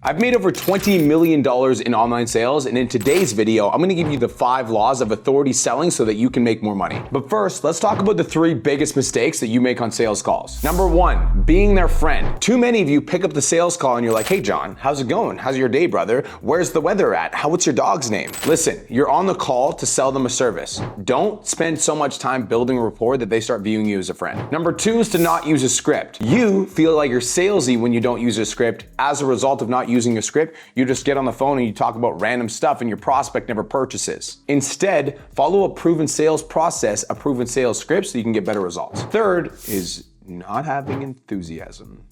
I've made over $20 million in online sales, and in today's video, I'm gonna give you the 5 laws of authority selling so that you can make more money. But first, let's talk about the 3 biggest mistakes that you make on sales calls. Number 1, being their friend. Too many of you pick up the sales call and you're like, hey John, how's it going? How's your day, brother? Where's the weather at? What's your dog's name? Listen, you're on the call to sell them a service. Don't spend so much time building a rapport that they start viewing you as a friend. Number 2 is to not use a script. You feel like you're salesy when you don't use a script. As a result of not using a script, you just get on the phone and you talk about random stuff and your prospect never purchases. Instead, follow a proven sales process, a proven sales script so you can get better results. Third is not having enthusiasm.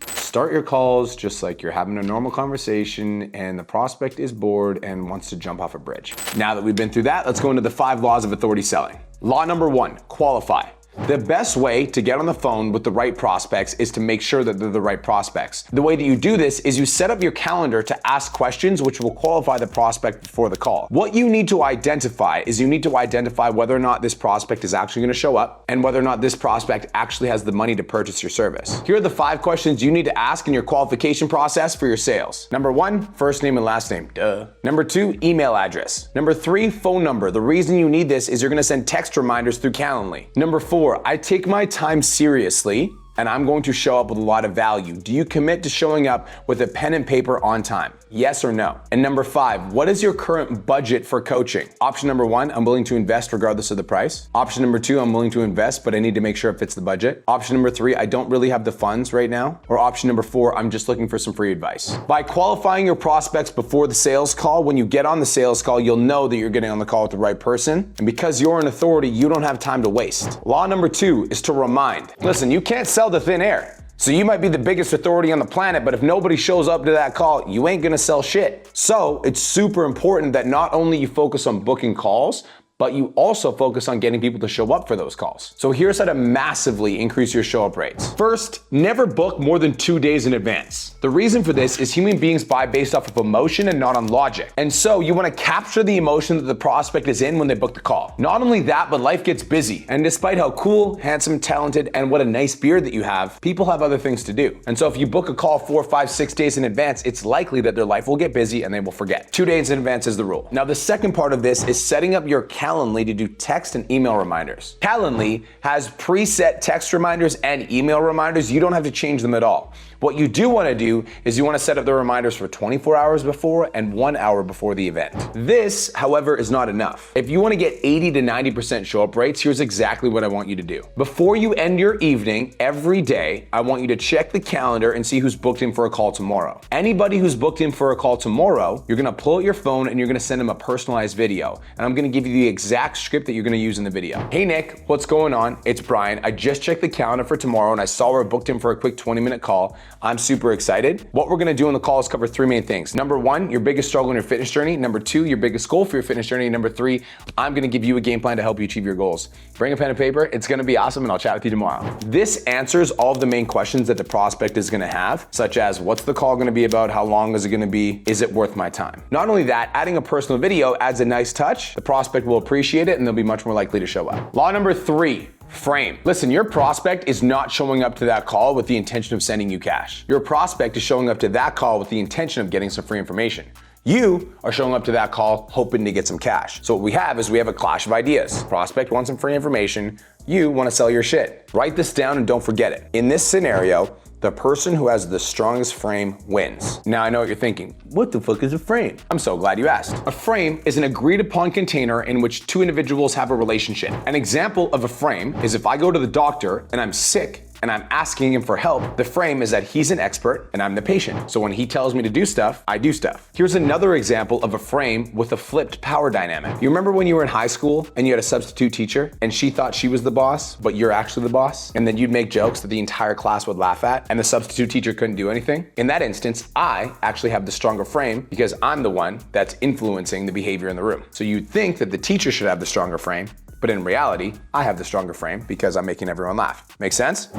Start your calls just like you're having a normal conversation and the prospect is bored and wants to jump off a bridge. Now that we've been through that, let's go into the 5 laws of authority selling. Law number 1, qualify. The best way to get on the phone with the right prospects is to make sure that they're the right prospects. The way that you do this is you set up your calendar to ask questions which will qualify the prospect before the call. What you need to identify is you need to identify whether or not this prospect is actually going to show up and whether or not this prospect actually has the money to purchase your service. Here are the 5 questions you need to ask in your qualification process for your sales. Number 1, first name and last name. Duh. Number 2, email address. Number 3, phone number. The reason you need this is you're going to send text reminders through Calendly. Number 4, I take my time seriously and I'm going to show up with a lot of value. Do you commit to showing up with a pen and paper on time? Yes or no? And number 5, what is your current budget for coaching? Option number 1, I'm willing to invest regardless of the price. Option number 2, I'm willing to invest, but I need to make sure it fits the budget. Option number 3, I don't really have the funds right now. Or option number 4, I'm just looking for some free advice. By qualifying your prospects before the sales call, when you get on the sales call, you'll know that you're getting on the call with the right person. And because you're an authority, you don't have time to waste. Law number 2 is to remind. Listen, you can't sell to thin air. So you might be the biggest authority on the planet, but if nobody shows up to that call, you ain't gonna sell shit. So it's super important that not only you focus on booking calls, but you also focus on getting people to show up for those calls. So here's how to massively increase your show up rates. First, never book more than 2 days in advance. The reason for this is human beings buy based off of emotion and not on logic. And so you wanna capture the emotion that the prospect is in when they book the call. Not only that, but life gets busy. And despite how cool, handsome, talented, and what a nice beard that you have, people have other things to do. And so if you book a call 4, 5, 6 days in advance, it's likely that their life will get busy and they will forget. 2 days in advance is the rule. Now the second part of this is setting up your Calendly to do text and email reminders. Calendly has preset text reminders and email reminders. You don't have to change them at all. What you do want to do is you want to set up the reminders for 24 hours before and 1 hour before the event. This, however, is not enough. If you want to get 80 to 90% show up rates, here's exactly what I want you to do. Before you end your evening every day, I want you to check the calendar and see who's booked in for a call tomorrow. Anybody who's booked in for a call tomorrow, you're going to pull out your phone and you're going to send them a personalized video. And I'm going to give you the exact script that you're going to use in the video. Hey Nick, what's going on? It's Brian. I just checked the calendar for tomorrow and I saw we're booked in for a quick 20-minute call. I'm super excited. What we're gonna do on the call is cover 3 main things. Number 1, your biggest struggle in your fitness journey. Number 2, your biggest goal for your fitness journey. Number 3, I'm gonna give you a game plan to help you achieve your goals. Bring a pen and paper. It's gonna be awesome and I'll chat with you tomorrow. This answers all of the main questions that the prospect is gonna have, such as what's the call gonna be about? How long is it gonna be? Is it worth my time? Not only that, adding a personal video adds a nice touch. The prospect will appreciate it and they'll be much more likely to show up. Law number 3, frame. Listen, your prospect is not showing up to that call with the intention of sending you cash. Your prospect is showing up to that call with the intention of getting some free information. You are showing up to that call hoping to get some cash. So what we have is we have a clash of ideas. Prospect wants some free information. You want to sell your shit. Write this down and don't forget it. In this scenario, the person who has the strongest frame wins. Now I know what you're thinking. What the fuck is a frame? I'm so glad you asked. A frame is an agreed upon container in which 2 individuals have a relationship. An example of a frame is if I go to the doctor and I'm sick and I'm asking him for help, the frame is that he's an expert and I'm the patient. So when he tells me to do stuff, I do stuff. Here's another example of a frame with a flipped power dynamic. You remember when you were in high school and you had a substitute teacher and she thought she was the boss, but you're actually the boss? And then you'd make jokes that the entire class would laugh at and the substitute teacher couldn't do anything? In that instance, I actually have the stronger frame because I'm the one that's influencing the behavior in the room. So you'd think that the teacher should have the stronger frame, but in reality, I have the stronger frame because I'm making everyone laugh. Make sense?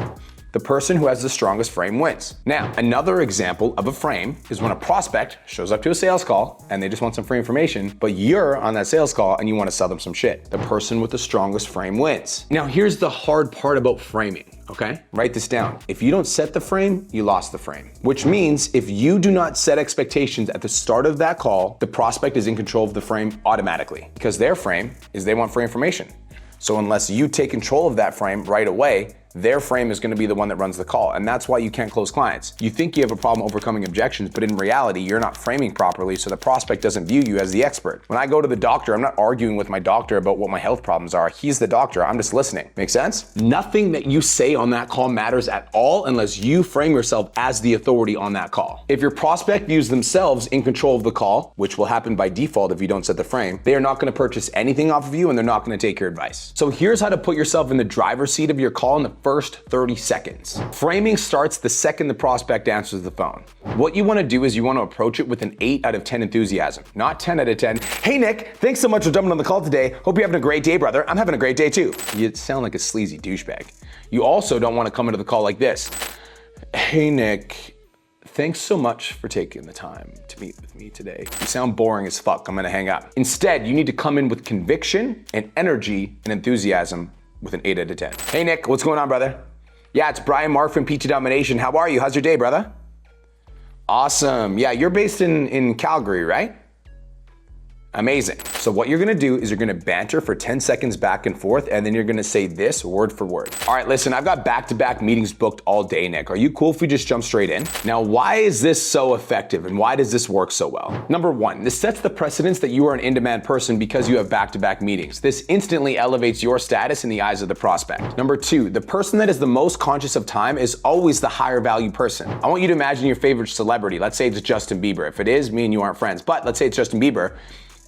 The person who has the strongest frame wins. Now, another example of a frame is when a prospect shows up to a sales call and they just want some free information, but you're on that sales call and you want to sell them some shit. The person with the strongest frame wins. Now, here's the hard part about framing. okay? Write this down. If you don't set the frame, you lost the frame. Which means if you do not set expectations at the start of that call, the prospect is in control of the frame automatically, because their frame is they want free information. So unless you take control of that frame right away, their frame is going to be the one that runs the call. And that's why you can't close clients. You think you have a problem overcoming objections, but in reality, you're not framing properly, so the prospect doesn't view you as the expert. When I go to the doctor, I'm not arguing with my doctor about what my health problems are. He's the doctor, I'm just listening. Make sense? Nothing that you say on that call matters at all unless you frame yourself as the authority on that call. If your prospect views themselves in control of the call, which will happen by default if you don't set the frame, they are not going to purchase anything off of you and they're not going to take your advice. So here's how to put yourself in the driver's seat of your call in the first 30 seconds. Framing starts the second the prospect answers the phone. What you want to do is you want to approach it with an 8 out of 10 enthusiasm, not 10 out of 10. Hey Nick, thanks so much for jumping on the call today. Hope you're having a great day, brother. I'm having a great day too. You sound like a sleazy douchebag. You also don't want to come into the call like this. Hey Nick, thanks so much for taking the time to meet with me today. You sound boring as fuck. I'm gonna hang up. Instead, you need to come in with conviction and energy and enthusiasm with an 8 out of 10. Hey Nick, what's going on, brother? Yeah, it's Brian Mark from Peachy Domination. How are you? How's your day, brother? Awesome. Yeah, you're based in Calgary, right? Amazing. So what you're gonna do is you're gonna banter for 10 seconds back and forth, and then you're gonna say this word for word. All right, listen, I've got back-to-back meetings booked all day, Nick. Are you cool if we just jump straight in? Now, why is this so effective and why does this work so well? Number one, this sets the precedence that you are an in-demand person because you have back-to-back meetings. This instantly elevates your status in the eyes of the prospect. Number two, the person that is the most conscious of time is always the higher value person. I want you to imagine your favorite celebrity. Let's say it's Justin Bieber. If it is, me and you aren't friends, but let's say it's Justin Bieber.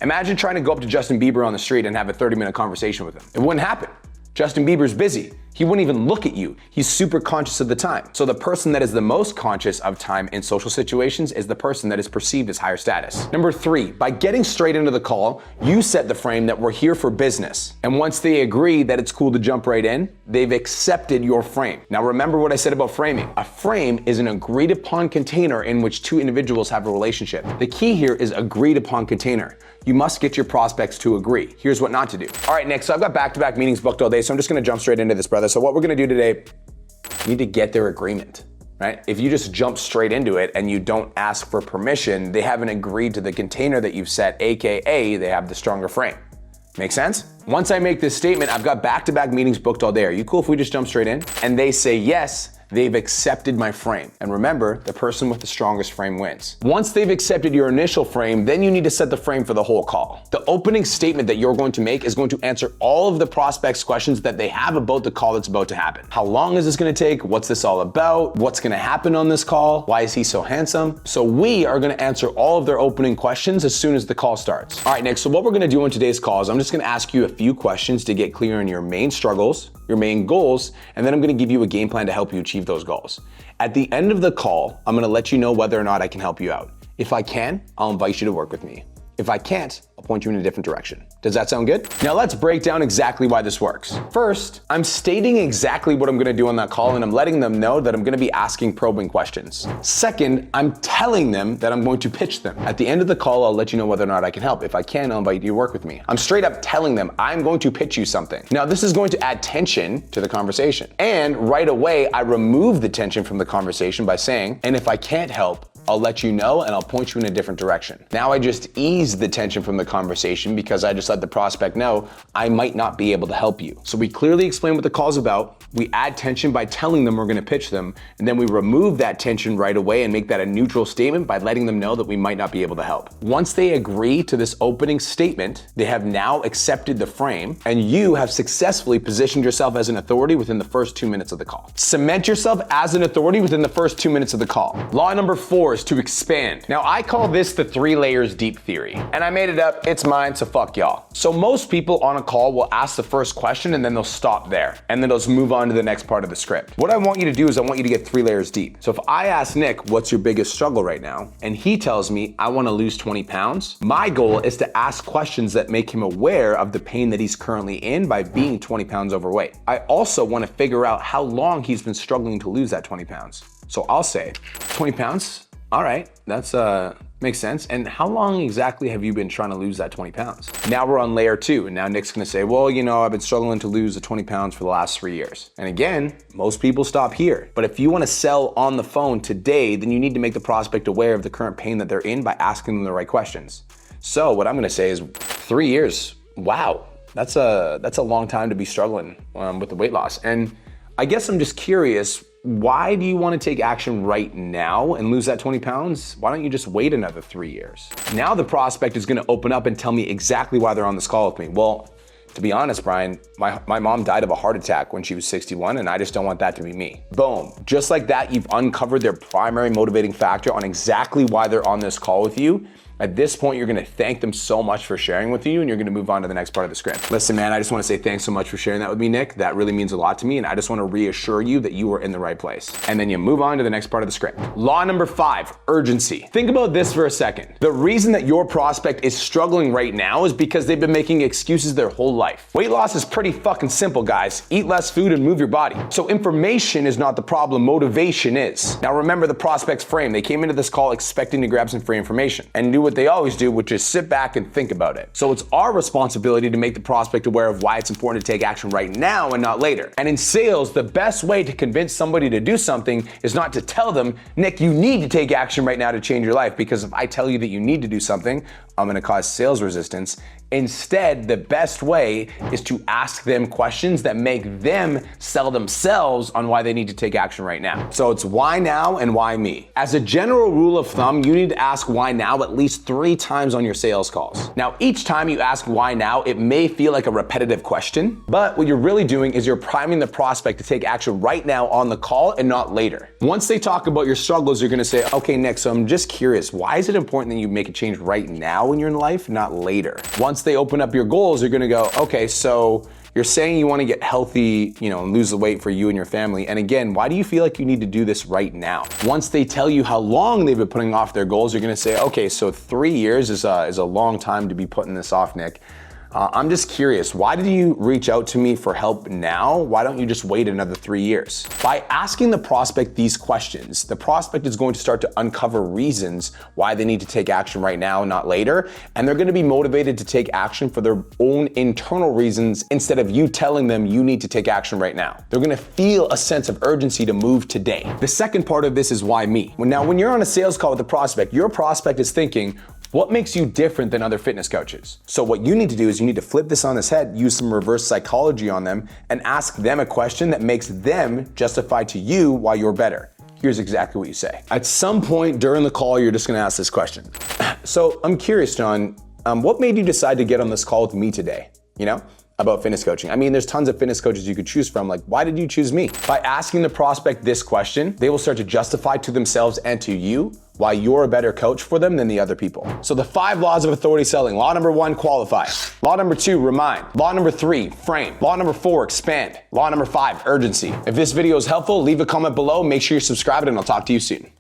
Imagine trying to go up to Justin Bieber on the street and have a 30-minute conversation with him. It wouldn't happen. Justin Bieber's busy. He wouldn't even look at you. He's super conscious of the time. So the person that is the most conscious of time in social situations is the person that is perceived as higher status. Number three, by getting straight into the call, you set the frame that we're here for business. And once they agree that it's cool to jump right in, they've accepted your frame. Now remember what I said about framing. A frame is an agreed upon container in which two individuals have a relationship. The key here is agreed upon container. You must get your prospects to agree. Here's what not to do. All right, Nick, so I've got back-to-back meetings booked all day, so I'm just gonna jump straight into this, brother. So what we're gonna do today, you need to get their agreement, right? If you just jump straight into it and you don't ask for permission, they haven't agreed to the container that you've set, AKA they have the stronger frame. Make sense? Once I make this statement, I've got back-to-back meetings booked all day. Are you cool if we just jump straight in? And they say yes, they've accepted my frame. And remember, the person with the strongest frame wins. Once they've accepted your initial frame, then you need to set the frame for the whole call. The opening statement that you're going to make is going to answer all of the prospect's questions that they have about the call that's about to happen. How long is this gonna take? What's this all about? What's gonna happen on this call? Why is he so handsome? So we are gonna answer all of their opening questions as soon as the call starts. All right, Nick, so what we're gonna do on today's call is I'm just gonna ask you a few questions to get clear on your main struggles, your main goals, and then I'm gonna give you a game plan to help you achieve those goals. At the end of the call, I'm gonna let you know whether or not I can help you out. If I can, I'll invite you to work with me. If I can't, I'll point you in a different direction. Does that sound good? Now let's break down exactly why this works. First, I'm stating exactly what I'm gonna do on that call and I'm letting them know that I'm gonna be asking probing questions. Second, I'm telling them that I'm going to pitch them. At the end of the call, I'll let you know whether or not I can help. If I can, I'll invite you to work with me. I'm straight up telling them I'm going to pitch you something. Now this is going to add tension to the conversation. And right away, I remove the tension from the conversation by saying, and if I can't help, I'll let you know and I'll point you in a different direction. Now I just ease the tension from the conversation because I just let the prospect know I might not be able to help you. So we clearly explain what the call's about, we add tension by telling them we're gonna pitch them, and then we remove that tension right away and make that a neutral statement by letting them know that we might not be able to help. Once they agree to this opening statement, they have now accepted the frame and you have successfully positioned yourself as an authority within the first 2 minutes of the call. Cement yourself as an authority within the first 2 minutes of the call. Law number 4 is to expand. Now I call this the 3 layers deep theory, and I made it up, it's mine, so fuck y'all. So most people on a call will ask the first question and then they'll stop there, and then they'll just move on to the next part of the script. What I want you to do is I want you to get 3 layers deep. So if I ask Nick, what's your biggest struggle right now? And he tells me, I wanna lose 20 pounds. My goal is to ask questions that make him aware of the pain that he's currently in by being 20 pounds overweight. I also wanna figure out how long he's been struggling to lose that 20 pounds. So I'll say, 20 pounds? All right, that's Makes sense. And how long exactly have you been trying to lose that 20 pounds? Now we're on layer 2, and now Nick's gonna say, well, I've been struggling to lose the 20 pounds for the last 3 years. And again, most people stop here. But if you wanna sell on the phone today, then you need to make the prospect aware of the current pain that they're in by asking them the right questions. So what I'm gonna say is 3 years, wow, that's a long time to be struggling with the weight loss. And I guess I'm just curious, why do you want to take action right now and lose that 20 pounds? Why don't you just wait another 3 years? Now the prospect is going to open up and tell me exactly why they're on this call with me. Well, to be honest, Brian, my mom died of a heart attack when she was 61, and I just don't want that to be me. Boom. Just like that, you've uncovered their primary motivating factor on exactly why they're on this call with you. At this point, you're gonna thank them so much for sharing with you, and you're gonna move on to the next part of the script. Listen, man, I just wanna say thanks so much for sharing that with me, Nick. That really means a lot to me, and I just wanna reassure you that you are in the right place. And then you move on to the next part of the script. Law number 5, urgency. Think about this for a second. The reason that your prospect is struggling right now is because they've been making excuses their whole life. Weight loss is pretty fucking simple, guys. Eat less food and move your body. So information is not the problem, motivation is. Now remember the prospect's frame. They came into this call expecting to grab some free information and knew what they always do, which is sit back and think about it. So it's our responsibility to make the prospect aware of why it's important to take action right now and not later. And in sales, the best way to convince somebody to do something is not to tell them, Nick, you need to take action right now to change your life, because if I tell you that you need to do something, I'm gonna cause sales resistance. Instead, the best way is to ask them questions that make them sell themselves on why they need to take action right now. So it's why now and why me. As a general rule of thumb, you need to ask why now at least 3 times on your sales calls. Now, each time you ask why now, it may feel like a repetitive question, but what you're really doing is you're priming the prospect to take action right now on the call and not later. Once they talk about your struggles, you're gonna say, okay, Nick, so I'm just curious, why is it important that you make a change right now in your life, not later? Once they open up your goals, you're gonna go, okay, so you're saying you wanna get healthy, and lose the weight for you and your family. And again, why do you feel like you need to do this right now? Once they tell you how long they've been putting off their goals, you're gonna say, okay, so 3 years is a long time to be putting this off, Nick. I'm just curious, why did you reach out to me for help now? Why don't you just wait another 3 years? By asking the prospect these questions, the prospect is going to start to uncover reasons why they need to take action right now, not later, and they're gonna be motivated to take action for their own internal reasons instead of you telling them you need to take action right now. They're gonna feel a sense of urgency to move today. The second part of this is why me. Now, when you're on a sales call with a prospect, your prospect is thinking, what makes you different than other fitness coaches? So what you need to do is you need to flip this on its head, use some reverse psychology on them, and ask them a question that makes them justify to you why you're better. Here's exactly what you say. At some point during the call, you're just gonna ask this question. So I'm curious, John, what made you decide to get on this call with me today? About fitness coaching. I mean, there's tons of fitness coaches you could choose from. Like, why did you choose me? By asking the prospect this question, they will start to justify to themselves and to you why you're a better coach for them than the other people. So the 5 laws of authority selling. Law number 1, qualify. Law number 2, remind. Law number 3, frame. Law number 4, expand. Law number 5, urgency. If this video is helpful, leave a comment below. Make sure you're subscribed, and I'll talk to you soon.